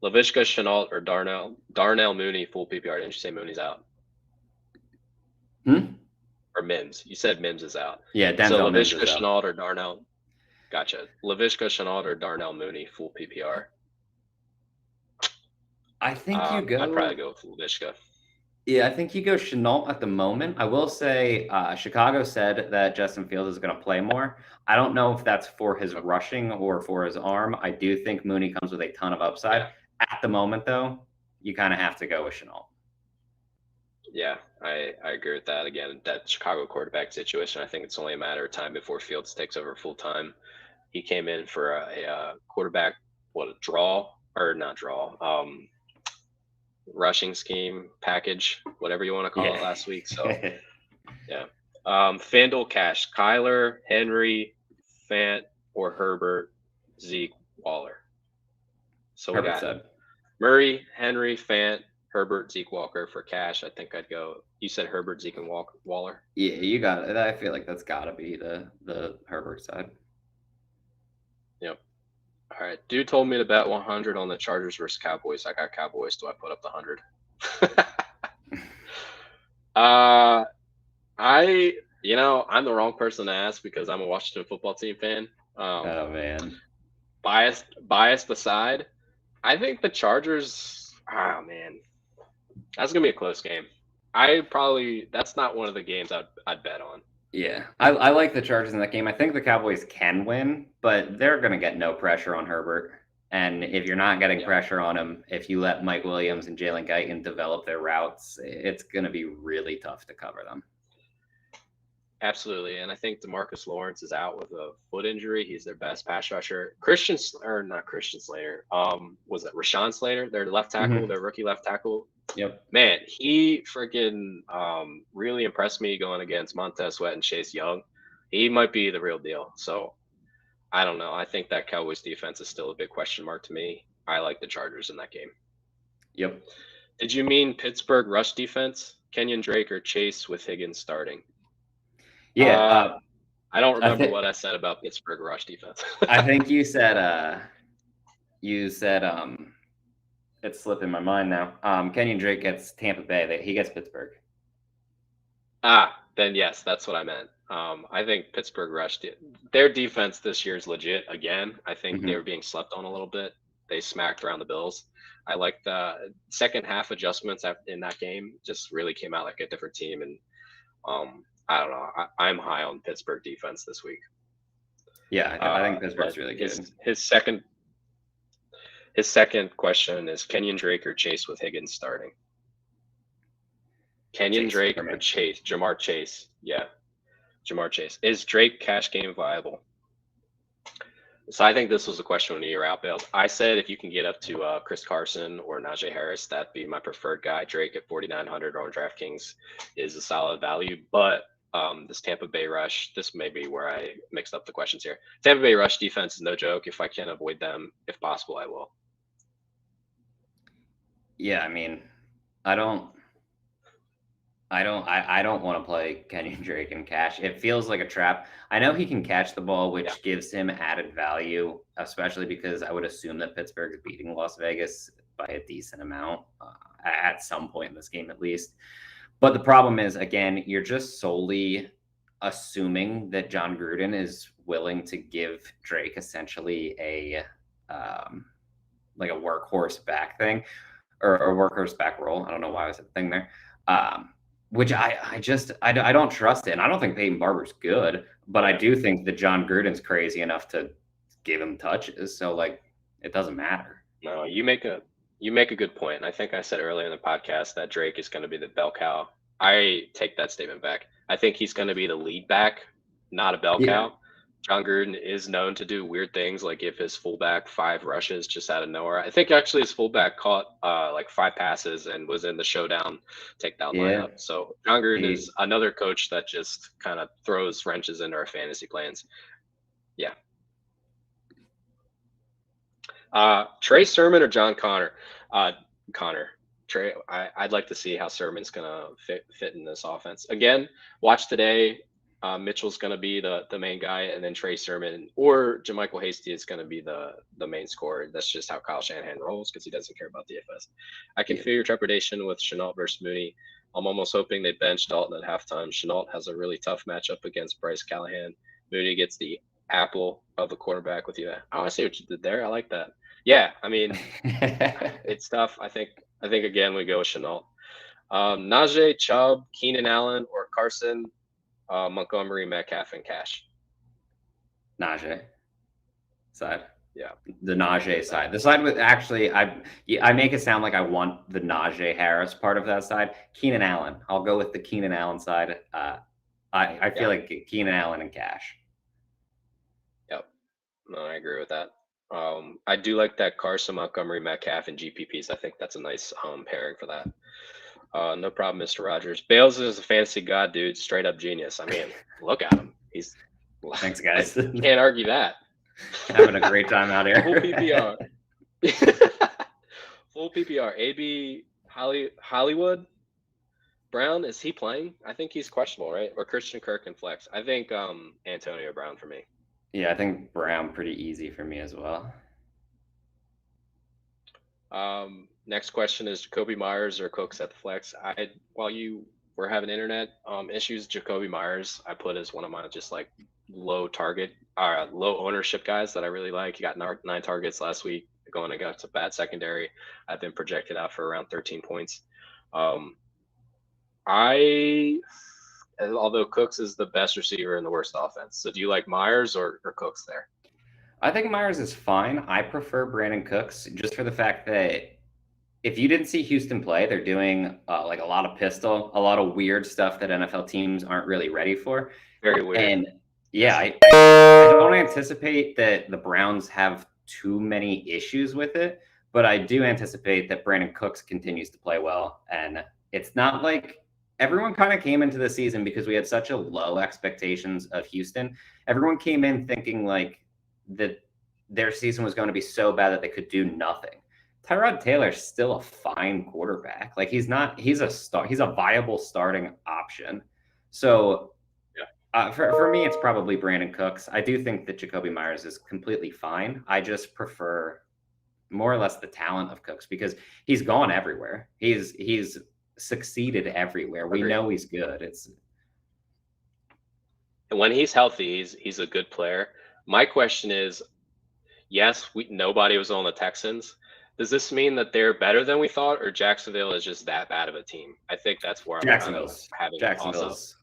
Laviska Shenault or Darnell Mooney, full PPR. Didn't you say Mooney's out? Or Mims. You said Mims is out. Yeah, Denzel so Mims Laviska Shenault or Darnell. Gotcha. Laviska Shenault or Darnell Mooney, full PPR. I think you go. I'd probably go with Laviska. Yeah, I think you go Shenault at the moment. I will say Chicago said that Justin Fields is going to play more. I don't know if that's for his rushing or for his arm. I do think Mooney comes with a ton of upside. Yeah. At the moment, though, you kind of have to go with Shenault. Yeah, I agree with that. Again, that Chicago quarterback situation, I think it's only a matter of time before Fields takes over full time. He came in for a quarterback, rushing scheme package, whatever you want to call it last week. So, yeah. FanDuel Cash, Kyler, Henry, Fant, or Herbert, Zeke, Waller. So we got Murray, Henry, Fant, Herbert, Zeke, Walker for cash. I think I'd go. You said Herbert, Zeke, and Waller. Yeah, you got it. I feel like that's got to be the Herbert side. Yep. All right. Dude told me to bet 100 on the Chargers versus Cowboys. I got Cowboys. Do I put up the 100? I'm the wrong person to ask because I'm a Washington football team fan. Oh man. Biased aside, I think the Chargers. Oh man. That's gonna be a close game. That's not one of the games I'd bet on. Yeah, I like the Chargers in that game. I think the Cowboys can win, but they're gonna get no pressure on Herbert. And if you're not getting pressure on him, if you let Mike Williams and Jalen Guyton develop their routes, it's gonna be really tough to cover them. Absolutely, and I think DeMarcus Lawrence is out with a foot injury. He's their best pass rusher. Not Christian Slater. Was it Rashawn Slater? Their left tackle, their rookie left tackle. Yep. Man, he freaking really impressed me going against Montez Sweat and Chase Young. He might be the real deal. So I don't know. I think that Cowboys defense is still a big question mark to me. I like the Chargers in that game. Yep. Did you mean Pittsburgh rush defense? Kenyon Drake or Chase with Higgins starting? Yeah, I don't I remember think what I said about Pittsburgh rush defense. I think you said it's slipping my mind now. Kenyon Drake gets Tampa Bay. He gets Pittsburgh. Then yes, that's what I meant. I think Pittsburgh rush their defense this year is legit again. I think they were being slept on a little bit. They smacked around the Bills. I like the second half adjustments in that game. Just really came out like a different team, and I don't know. I'm high on Pittsburgh defense this week. Yeah, I think Pittsburgh's really good. His second question is Kenyon Drake or Chase with Higgins starting? Kenyon Drake or Chase? Jamar Chase. Yeah. Jamar Chase. Is Drake cash game viable? So I think this was a question when you were out bailed. I said if you can get up to Chris Carson or Najee Harris, that'd be my preferred guy. Drake at 4,900 on DraftKings is a solid value. But this Tampa Bay rush, this may be where I mixed up the questions here. Tampa Bay rush defense is no joke. If I can avoid them, if possible, I will. Yeah, I mean, I don't want to play Kenyon Drake in cash. It feels like a trap. I know he can catch the ball, which gives him added value, especially because I would assume that Pittsburgh is beating Las Vegas by a decent amount at some point in this game, at least. But the problem is, again, you're just solely assuming that John Gruden is willing to give Drake essentially a like a workhorse back thing or a workhorse back role. I don't know why I was a thing there. Which I don't trust it. And I don't think Peyton Barber's good, but I do think that John Gruden's crazy enough to give him touches. So like, it doesn't matter. No, you make a good point. And I think I said earlier in the podcast that Drake is going to be the bell cow. I take that statement back. I think he's going to be the lead back, not a bell cow. John Gruden is known to do weird things, like give his fullback 5 rushes just out of nowhere. I think actually his fullback caught like 5 passes and was in the showdown takedown lineup. So John Gruden is another coach that just kind of throws wrenches into our fantasy plans. Yeah. Trey Sermon or John Connor? Trey, I'd like to see how Sermon's gonna fit in this offense. Again, watch today. Mitchell's going to be the main guy, and then Trey Sermon or JaMychal Hasty is going to be the main scorer. That's just how Kyle Shanahan rolls because he doesn't care about DFS. I can feel your trepidation with Shenault versus Mooney. I'm almost hoping they bench Dalton at halftime. Shenault has a really tough matchup against Bryce Callahan. Mooney gets the apple of the quarterback with you. Oh, I see what you did there. I like that. Yeah, I mean, it's tough. I think again we go with Shenault. Najee, Chubb, Keenan Allen, or Carson. Montgomery, Metcalf, and Cash. Najee side. Yeah. The Najee side. The side with actually, I make it sound like I want the Najee Harris part of that side. Keenan Allen. I'll go with the Keenan Allen side. I feel like Keenan Allen and Cash. Yep. No, I agree with that. I do like that Carson, Montgomery, Metcalf, and GPPs. I think that's a nice pairing for that. No problem, Mr. Rogers. Bales is a fantasy god, dude. Straight up genius. I mean, look at him. Thanks, guys. Can't argue that. Having a great time out here. Full PPR. Full PPR. AB Hollywood Brown, is he playing? I think he's questionable, right? Or Christian Kirk and flex. I think Antonio Brown for me. Yeah, I think Brown pretty easy for me as well. Next question is Jacoby Myers or Cooks at the flex. While you were having internet issues, Jacoby Myers I put as one of my just like low ownership guys that I really like. He got 9 targets last week, going against a bad secondary. I've been projected out for around 13 points. Although Cooks is the best receiver in the worst offense. So do you like Myers or Cooks there? I think Myers is fine. I prefer Brandon Cooks just for the fact that if you didn't see Houston play, they're doing like a lot of pistol, a lot of weird stuff that NFL teams aren't really ready for. Very weird. And yeah, I don't anticipate that the Browns have too many issues with it, but I do anticipate that Brandon Cooks continues to play well. And it's not like everyone kind of came into the season because we had such a low expectations of Houston. Everyone came in thinking like that their season was going to be so bad that they could do nothing Tyrod Taylor's still a fine quarterback. Like he's a viable starting option. So for me, it's probably Brandon Cooks. I do think that Jacoby Myers is completely fine. I just prefer more or less the talent of Cooks because he's gone everywhere. He's succeeded everywhere. We know he's good. And when he's healthy, he's a good player. My question is, yes, nobody was on the Texans. Does this mean that they're better than we thought, or Jacksonville is just that bad of a team? I think that's where I'm kind of having Jacksonville's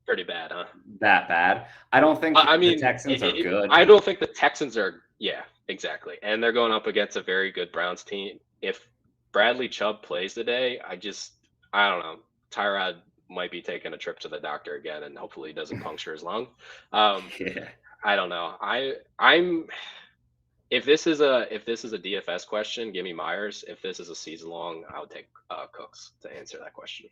pretty bad, huh? That bad. I don't think the Texans are good. I don't think the Texans are. Yeah, exactly. And they're going up against a very good Browns team. If Bradley Chubb plays today, I don't know. Tyrod might be taking a trip to the doctor again, and hopefully he doesn't puncture his lung. Yeah. I don't know. I'm. If this is a DFS question, give me Myers. If this is a season long, I would take Cooks to answer that question.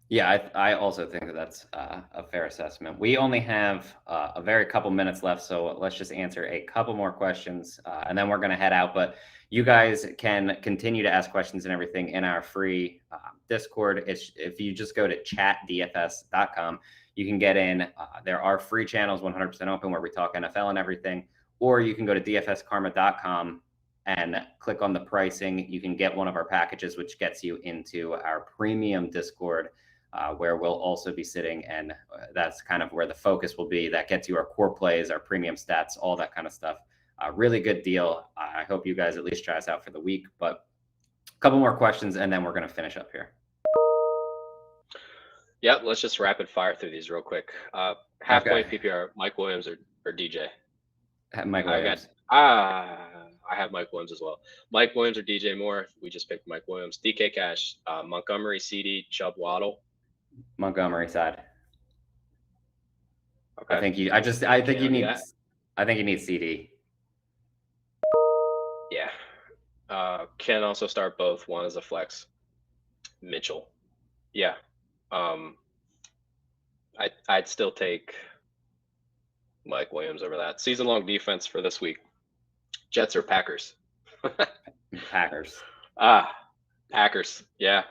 Yeah, I also think that that's a fair assessment. We only have a very couple minutes left, so let's just answer a couple more questions, and then we're going to head out. But you guys can continue to ask questions and everything in our free Discord. If you just go to chatdfs.com, you can get in. There are free channels 100% open where we talk NFL and everything. Or you can go to dfskarma.com and click on the pricing. You can get one of our packages, which gets you into our premium Discord, where we'll also be sitting. And that's kind of where the focus will be. That gets you our core plays, our premium stats, all that kind of stuff. Really good deal. I hope you guys at least try us out for the week. But a couple more questions, and then we're going to finish up here. Yeah, let's just rapid fire through these real quick. Half point PPR, Mike Williams or DJ? Mike Williams. I have Mike Williams as well. Mike Williams or DJ Moore? We just picked Mike Williams. DK Cash, Montgomery, CD, Chubb, Waddle. Montgomery side. Okay. I think you need CD. Yeah. Can also start both. One is a flex. Mitchell. Yeah. I'd still take Mike Williams over that. Season-long defense for this week. Jets or Packers? Packers. Packers. Yeah.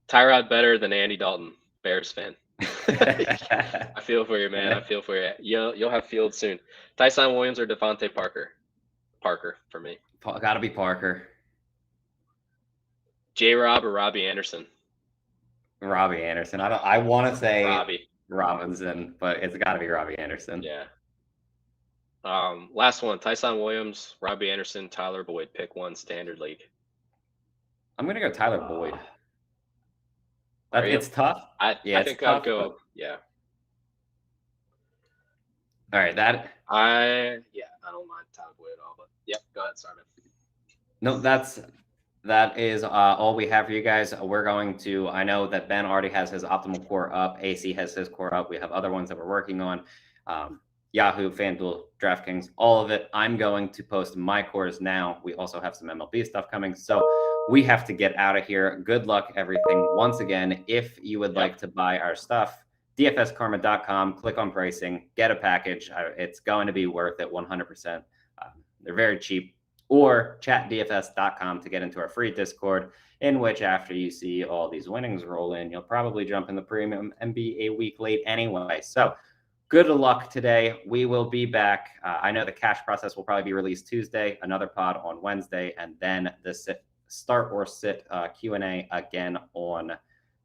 Tyrod better than Andy Dalton. Bears fan. I feel for you, man. I feel for you. You'll have Fields soon. Tyson Williams or Devontae Parker? Parker for me. Got to be Parker. J-Rob or Robbie Anderson? Robbie Anderson. I want to say Robbie Robinson, but it's got to be Robbie Anderson. Yeah. Last one, Tyson Williams, Robbie Anderson, Tyler Boyd. Pick one, standard league. I'm going to go Tyler Boyd. It's tough. I think I'll go, but... yeah. All right, I don't mind Tyler Boyd at all, but yeah, go ahead, Simon. No, that is all we have for you guys. We're going to, I know that Ben already has his optimal core up. AC has his core up. We have other ones that we're working on. Yahoo, FanDuel, DraftKings, all of it. I'm going to post my cores now. We also have some MLB stuff coming. So we have to get out of here. Good luck, everything. Once again, if you would like to buy our stuff, dfskarma.com, click on pricing, get a package. It's going to be worth it 100%. They're very cheap. Or chatdfs.com to get into our free Discord, in which after you see all these winnings roll in, you'll probably jump in the premium and be a week late anyway. So good luck today. We will be back. I know the cash process will probably be released Tuesday, another pod on Wednesday, and then the start or sit Q&A again on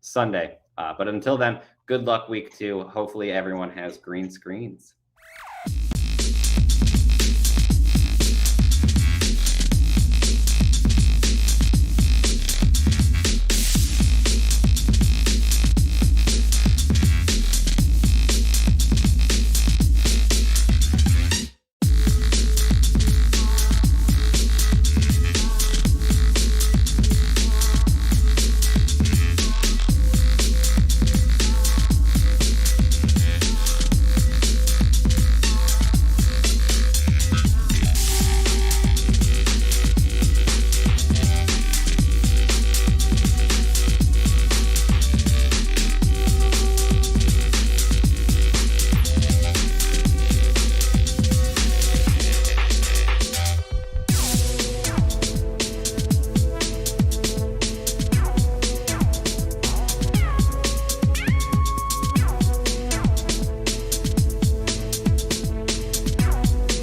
Sunday. But until then, good luck week 2. Hopefully everyone has green screens.